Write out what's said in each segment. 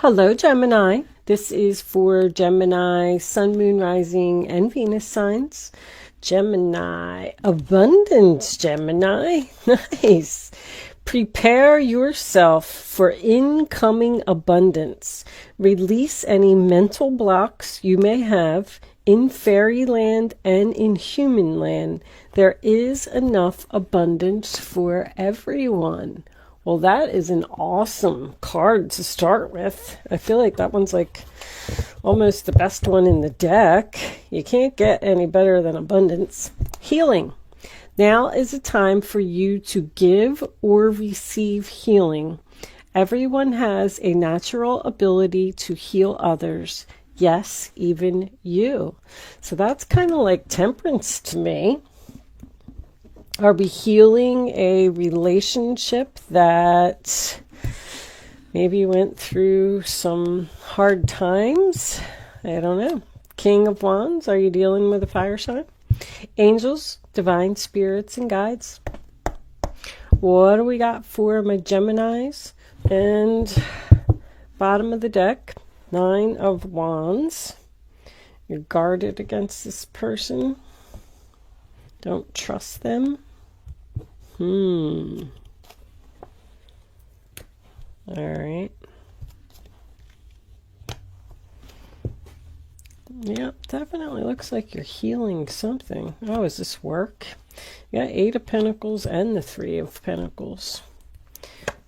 Hello, Gemini. This is for Gemini, Sun, Moon, Rising, and Venus signs. Gemini, abundance, Gemini. Nice. Prepare yourself for incoming abundance. Release any mental blocks you may have in fairyland and in human land. There is enough abundance for everyone. Well, that is an awesome card to start with. I feel like that one's like almost the best one in the deck. You can't get any better than abundance. Healing. Now is a time for you to give or receive healing. Everyone has a natural ability to heal others. Yes, even you. So that's kind of like temperance to me. Are we healing a relationship that maybe went through some hard times? I don't know. King of Wands, are you dealing with a fire sign? Angels, divine spirits, and guides. What do we got for my Geminis? And bottom of the deck, 9 of Wands. You're guarded against this person. Don't trust them. All right. Yeah, definitely looks like you're healing something. Oh, is this work? You got 8 of Pentacles and the 3 of Pentacles.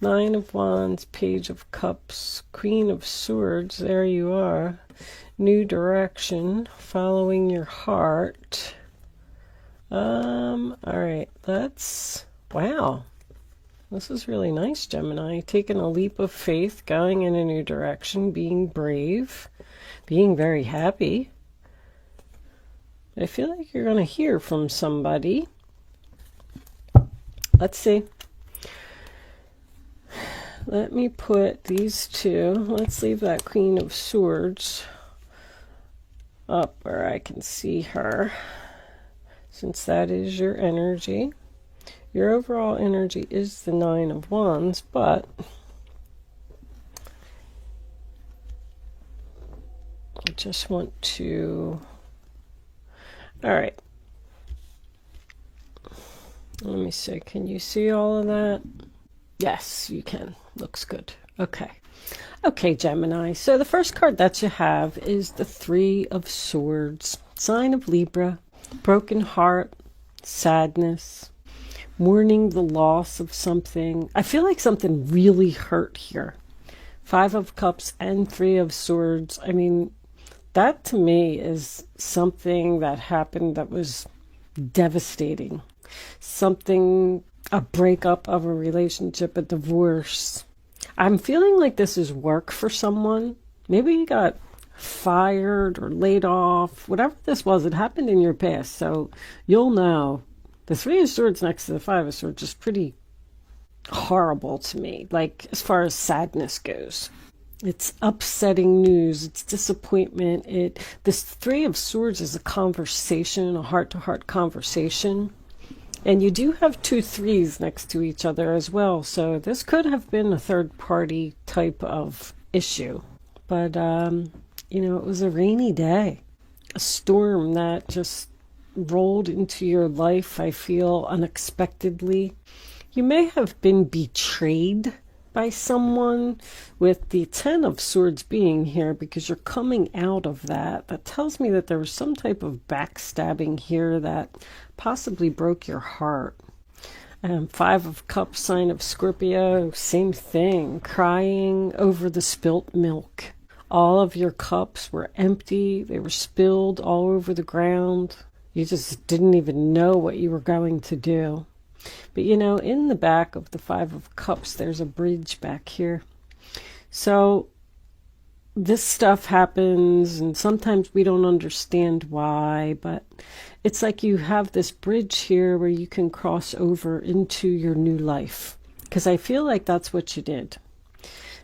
9 of Wands, Page of Cups, Queen of Swords. There you are. New direction, following your heart. All right, wow. This is really nice, Gemini. Taking a leap of faith, going in a new direction, being brave, being very happy. I feel like you're going to hear from somebody. Let's see. Let me put these two. Let's leave that Queen of Swords up where I can see her, since that is your energy. Your overall energy is the 9 of Wands, but I just want to... All right. Let me see. Can you see all of that? Yes, you can. Looks good. Okay. Okay, Gemini. So the first card that you have is the 3 of Swords. Sign of Libra. Broken heart. Sadness. Mourning the loss of something. I feel like something really hurt here. 5 of Cups and 3 of Swords. I mean, that to me is something that happened that was devastating. Something, a breakup of a relationship, a divorce. I'm feeling like this is work for someone. Maybe you got fired or laid off. Whatever this was, it happened in your past. So you'll know. The 3 of Swords next to the 5 of Swords is pretty horrible to me, like as far as sadness goes. It's upsetting news. It's disappointment. This 3 of Swords is a conversation, a heart-to-heart conversation. And you do have 2 3s next to each other as well. So this could have been a third-party type of issue. But, you know, it was a rainy day. A storm that just rolled into your life, I feel, unexpectedly. You may have been betrayed by someone, with the 10 of Swords being here, because you're coming out of that. That tells me that there was some type of backstabbing here that possibly broke your heart. 5 of Cups, sign of Scorpio, same thing. Crying over the spilt milk. All of your cups were empty. They were spilled all over the ground. You just didn't even know what you were going to do. But, you know, in the back of the 5 of Cups, there's a bridge back here. So this stuff happens, and sometimes we don't understand why, but it's like you have this bridge here where you can cross over into your new life. Because I feel like that's what you did.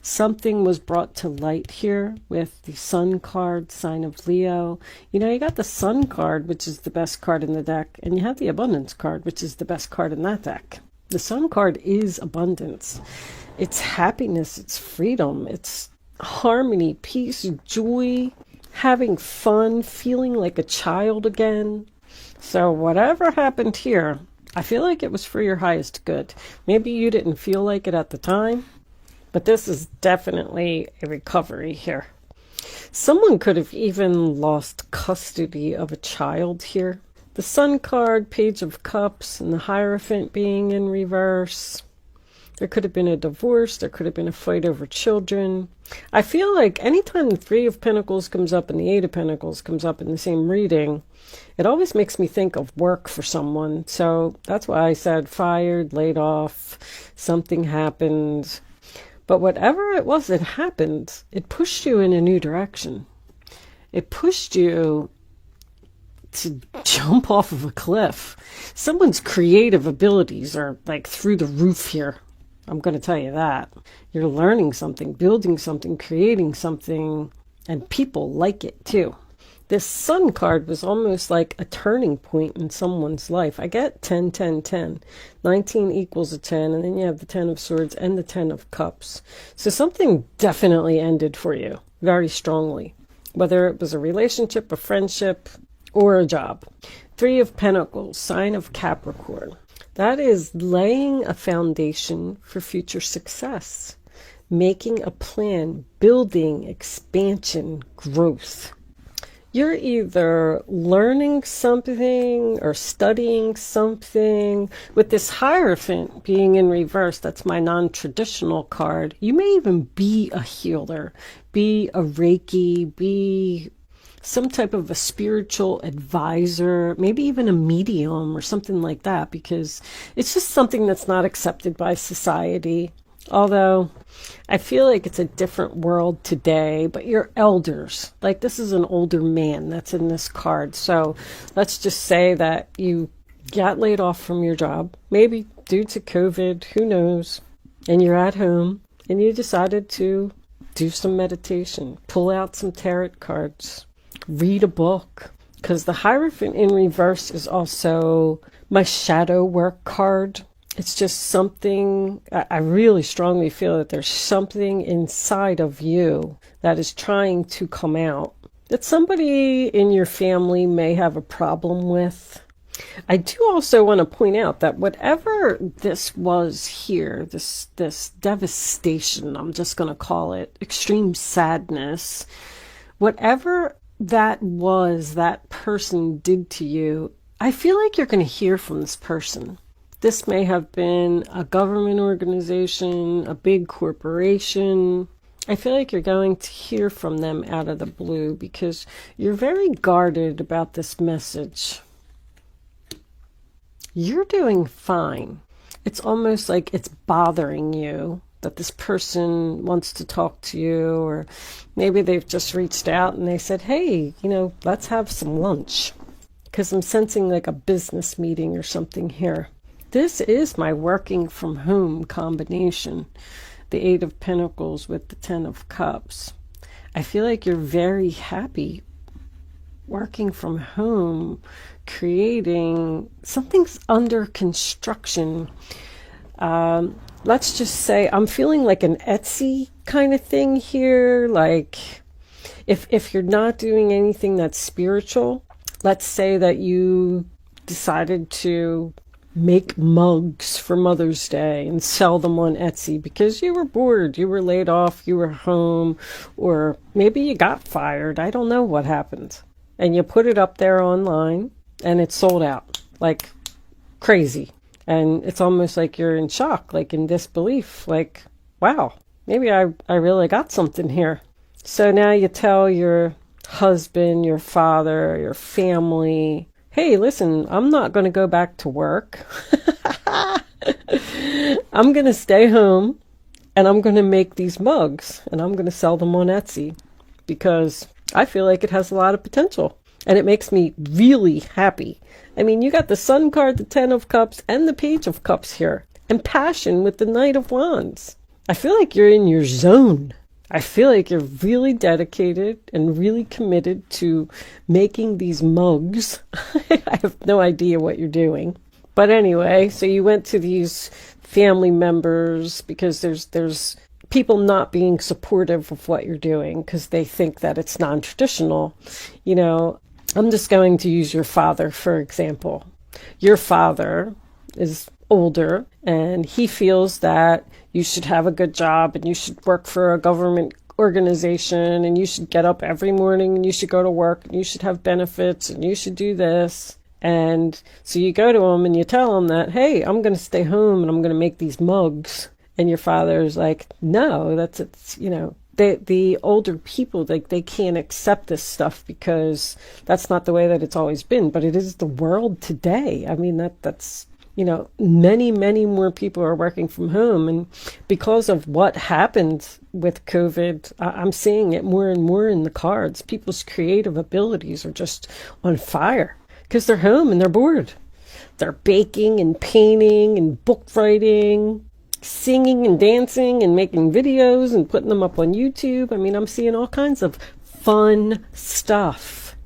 Something was brought to light here with the Sun card, sign of Leo. You know, you got the Sun card, which is the best card in the deck, and you have the Abundance card, which is the best card in that deck. The Sun card is abundance. It's happiness, it's freedom, it's harmony, peace, joy, having fun, feeling like a child again. So whatever happened here, I feel like it was for your highest good. Maybe you didn't feel like it at the time, but this is definitely a recovery here. Someone could have even lost custody of a child here. The Sun card, Page of Cups, and the Hierophant being in reverse. There could have been a divorce. There could have been a fight over children. I feel like anytime the Three of Pentacles comes up and the Eight of Pentacles comes up in the same reading, it always makes me think of work for someone. So that's why I said fired, laid off, something happened. But whatever it was that happened, it pushed you in a new direction. It pushed you to jump off of a cliff. Someone's creative abilities are like through the roof here. I'm going to tell you that. You're learning something, building something, creating something, and people like it too. This Sun card was almost like a turning point in someone's life. I get 10, 10, 10. 19 equals a 10, and then you have the 10 of Swords and the 10 of Cups. So something definitely ended for you very strongly, whether it was a relationship, a friendship, or a job. Three of Pentacles, sign of Capricorn. That is laying a foundation for future success, making a plan, building, expansion, growth. You're either learning something or studying something. With this Hierophant being in reverse, that's my non-traditional card. You may even be a healer, be a Reiki, be some type of a spiritual advisor, maybe even a medium or something like that, because it's just something that's not accepted by society. Although I feel like it's a different world today, but you're elders. Like this is an older man that's in this card. So let's just say that you got laid off from your job, maybe due to COVID, who knows, and you're at home and you decided to do some meditation, pull out some tarot cards, read a book, because the Hierophant in reverse is also my shadow work card. It's just something, I really strongly feel that there's something inside of you that is trying to come out, that somebody in your family may have a problem with. I do also want to point out that whatever this was here, this devastation, I'm just going to call it, extreme sadness, whatever that was that person did to you, I feel like you're going to hear from this person. This may have been a government organization, a big corporation. I feel like you're going to hear from them out of the blue because you're very guarded about this message. You're doing fine. It's almost like it's bothering you that this person wants to talk to you, or maybe they've just reached out and they said, hey, let's have some lunch, because I'm sensing like a business meeting or something here. This is my working from home combination, the Eight of Pentacles with the 10 of Cups. I feel like you're very happy working from home, creating something's under construction. Let's just say I'm feeling like an Etsy kind of thing here. Like if you're not doing anything that's spiritual, let's say that you decided to make mugs for Mother's Day and sell them on Etsy because you were bored, you were laid off, you were home, or maybe you got fired. I don't know what happened. And you put it up there online and it's sold out like crazy. And it's almost like you're in shock, like in disbelief, like, wow, maybe I really got something here. So now you tell your husband, your father, your family, hey, listen, I'm not going to go back to work. I'm going to stay home and I'm going to make these mugs and I'm going to sell them on Etsy because I feel like it has a lot of potential. And it makes me really happy. I mean, you got the Sun card, the 10 of Cups, and the Page of Cups here. And passion with the Knight of Wands. I feel like you're in your zone. I feel like you're really dedicated and really committed to making these mugs. I have no idea what you're doing. But anyway, so you went to these family members because there's people not being supportive of what you're doing because they think that it's non-traditional. You know, I'm just going to use your father, for example. Your father is older and he feels that you should have a good job and you should work for a government organization and you should get up every morning and you should go to work and you should have benefits and you should do this. And so you go to him and you tell him that, hey, I'm going to stay home and I'm going to make these mugs. And your father's like, no, it's you know, the older people, like, they can't accept this stuff because that's not the way that it's always been. But it is the world today. I mean, that's, you know, many, many more people are working from home. And because of what happened with COVID, I'm seeing it more and more in the cards. People's creative abilities are just on fire because they're home and they're bored. They're baking and painting and book writing, singing and dancing and making videos and putting them up on YouTube. I mean, I'm seeing all kinds of fun stuff.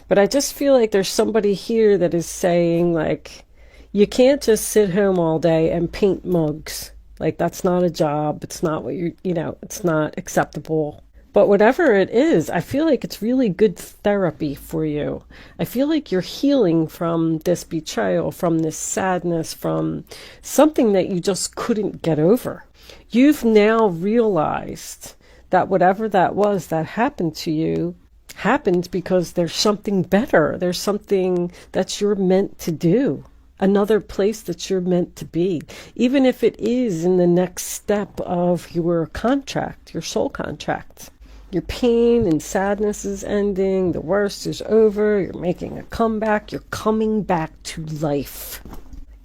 But I just feel like there's somebody here that is saying, like, you can't just sit home all day and paint mugs. Like, that's not a job. It's not what you know, it's not acceptable. But whatever it is, I feel like it's really good therapy for you. I feel like you're healing from this betrayal, from this sadness, from something that you just couldn't get over. You've now realized that whatever that was that happened to you happened because there's something better. There's something that you're meant to do. Another place that you're meant to be, even if it is in the next step of your contract, your soul contract. Your pain and sadness is ending. The worst is over. You're making a comeback. You're coming back to life.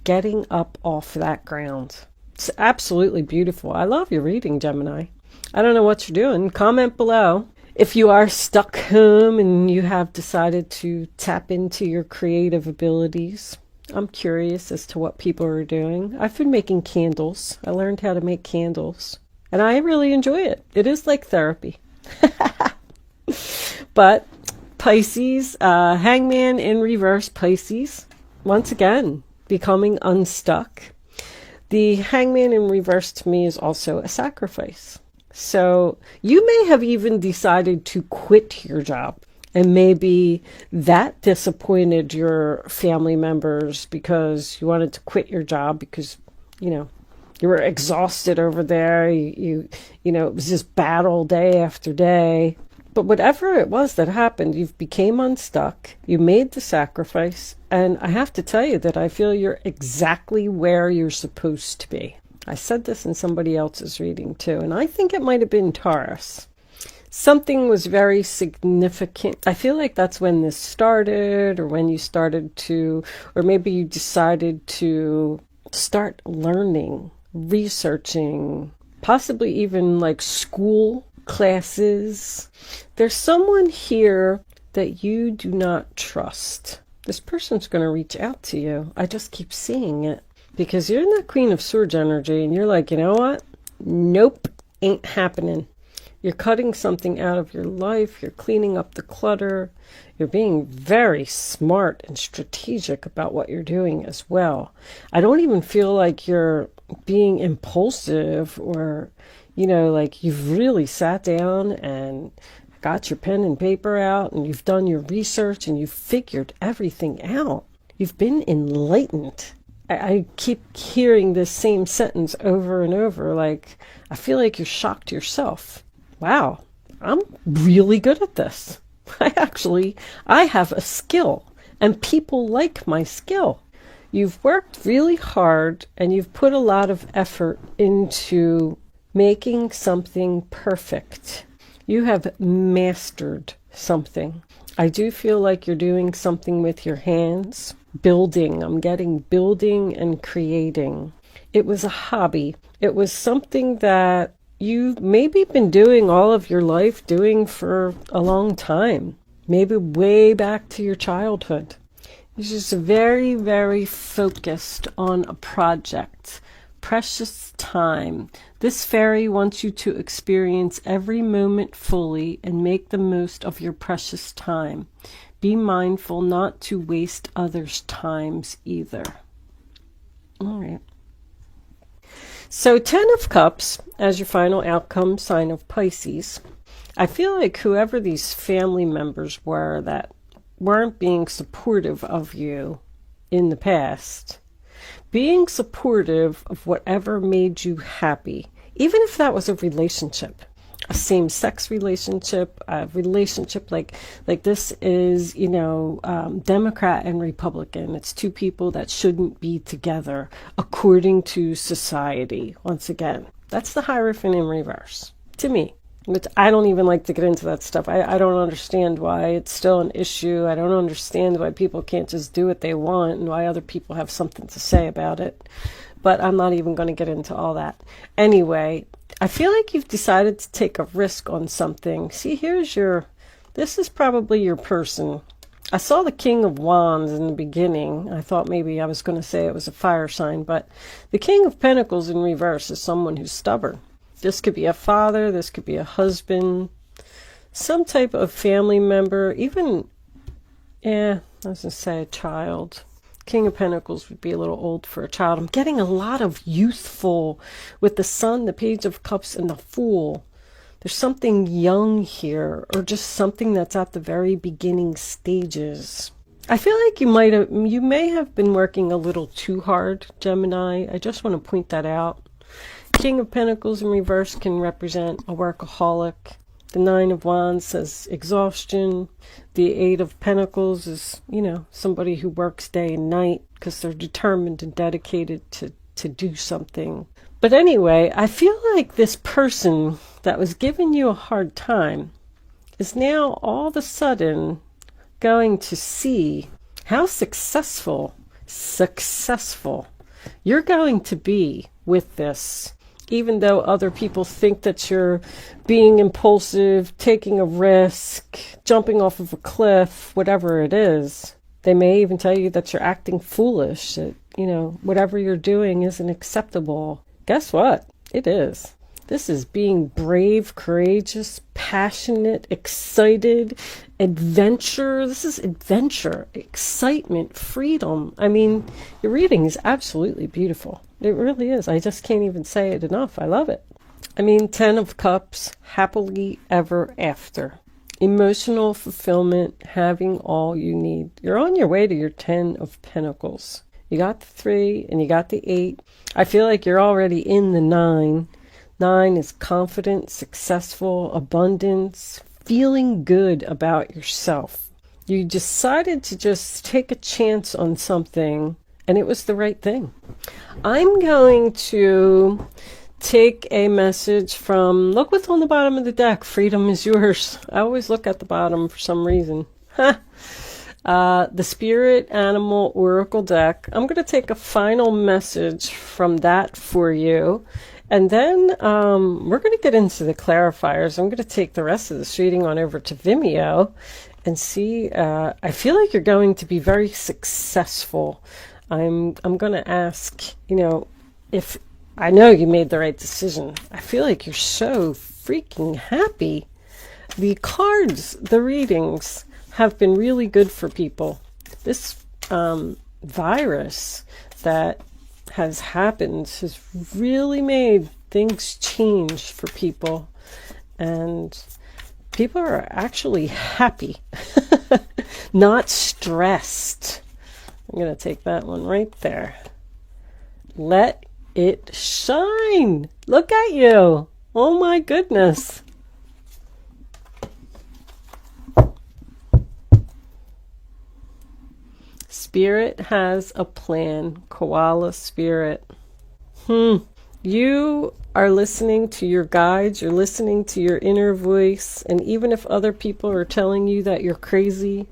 Getting up off that ground. It's absolutely beautiful. I love your reading, Gemini. I don't know what you're doing. Comment below. If you are stuck home and you have decided to tap into your creative abilities, I'm curious as to what people are doing. I've been making candles. I learned how to make candles. And I really enjoy it. It is like therapy. But Pisces, Hangman in reverse, Pisces, once again, becoming unstuck. The Hangman in reverse to me is also a sacrifice. So you may have even decided to quit your job. And maybe that disappointed your family members because you wanted to quit your job because, you know, you were exhausted over there. You know, it was just battle day after day. But whatever it was that happened, you've became unstuck. You made the sacrifice. And I have to tell you that I feel you're exactly where you're supposed to be. I said this in somebody else's reading too. And I think it might have been Taurus. Something was very significant. I feel like that's when this started, or when you started to, or maybe you decided to start learning, researching, possibly even like school classes. There's someone here that you do not trust. This person's going to reach out to you. I just keep seeing it because you're in that Queen of Swords energy and you're like, you know what? Nope, ain't happening. You're cutting something out of your life. You're cleaning up the clutter. You're being very smart and strategic about what you're doing as well. I don't even feel like you're being impulsive or, you know, like you've really sat down and got your pen and paper out and you've done your research and you've figured everything out. You've been enlightened. I keep hearing this same sentence over and over. Like, I feel like you're shocked yourself. Wow, I'm really good at this. I have a skill and people like my skill. You've worked really hard and you've put a lot of effort into making something perfect. You have mastered something. I do feel like you're doing something with your hands. Building. I'm getting building and creating. It was a hobby. It was something that you've maybe been doing all of your life, doing for a long time, maybe way back to your childhood. You're just very, very focused on a project. Precious time. This fairy wants you to experience every moment fully and make the most of your precious time. Be mindful not to waste others' times either. All right. So 10 of Cups as your final outcome, sign of Pisces. I feel like whoever these family members were that weren't being supportive of you in the past, being supportive of whatever made you happy, even if that was a relationship, a same-sex relationship, a relationship like this is, Democrat and Republican. It's two people that shouldn't be together according to society. Once again, that's the Hierophant in reverse to me. Which I don't even like to get into that stuff. I don't understand why it's still an issue. I don't understand why people can't just do what they want and why other people have something to say about it. But I'm not even going to get into all that. Anyway, I feel like you've decided to take a risk on something. See, this is probably your person. I saw the King of Wands in the beginning. I thought maybe I was going to say it was a fire sign, but the King of Pentacles in reverse is someone who's stubborn. This could be a father, this could be a husband, some type of family member, even, I was going to say a child. King of Pentacles would be a little old for a child. I'm getting a lot of youthful with the Sun, the Page of Cups, and the Fool. There's something young here, or just something that's at the very beginning stages. I feel like you may have been working a little too hard, Gemini. I just want to point that out. King of Pentacles in reverse can represent a workaholic. The Nine of Wands says exhaustion. The Eight of Pentacles is, somebody who works day and night because they're determined and dedicated to do something. But anyway, I feel like this person that was giving you a hard time is now all of a sudden going to see how successful you're going to be with this. Even though other people think that you're being impulsive, taking a risk, jumping off of a cliff, whatever it is, they may even tell you that you're acting foolish, that, whatever you're doing isn't acceptable. Guess what? It is. This is being brave, courageous, passionate, excited, adventure. This is adventure, excitement, freedom. I mean, your reading is absolutely beautiful. It really is. I just can't even say it enough. I love it. I mean, 10 of Cups, happily ever after. Emotional fulfillment, having all you need. You're on your way to your 10 of Pentacles. You got the 3 and you got the 8. I feel like you're already in the 9. 9 is confident, successful, abundance, feeling good about yourself. You decided to just take a chance on something, and it was the right thing. I'm going to take a message from, look what's on the bottom of the deck. Freedom is yours. I always look at the bottom for some reason. The Spirit Animal Oracle deck. I'm going to take a final message from that for you. And then we're going to get into the clarifiers. I'm going to take the rest of this reading on over to Vimeo and see. I feel like you're going to be very successful. I'm going to ask, if I know you made the right decision. I feel like you're so freaking happy. The cards, the readings have been really good for people. This virus that has happened has really made things change for people, and people are actually happy, not stressed. I'm going to take that one right there. Let it shine. Look at you. Oh my goodness. Spirit has a plan. Koala spirit. You are listening to your guides. You're listening to your inner voice. And even if other people are telling you that you're crazy,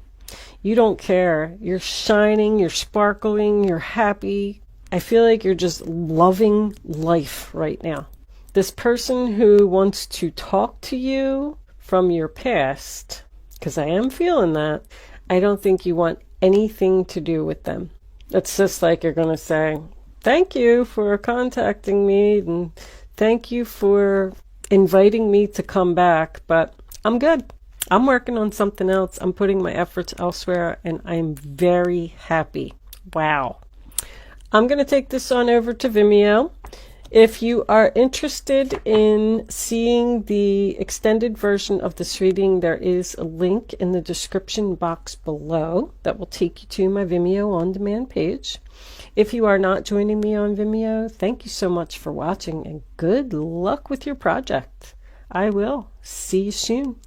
you don't care. You're shining. You're sparkling. You're happy. I feel like you're just loving life right now. This person who wants to talk to you from your past, because I am feeling that, I don't think you want anything to do with them. It's just like you're going to say, thank you for contacting me and thank you for inviting me to come back, but I'm good. I'm working on something else. I'm putting my efforts elsewhere and I'm very happy. Wow. I'm going to take this on over to Vimeo If you are interested in seeing the extended version of this reading, there is a link in the description box below that will take you to my Vimeo on-demand page. If you are not joining me on Vimeo, thank you so much for watching and good luck with your project. I will see you soon.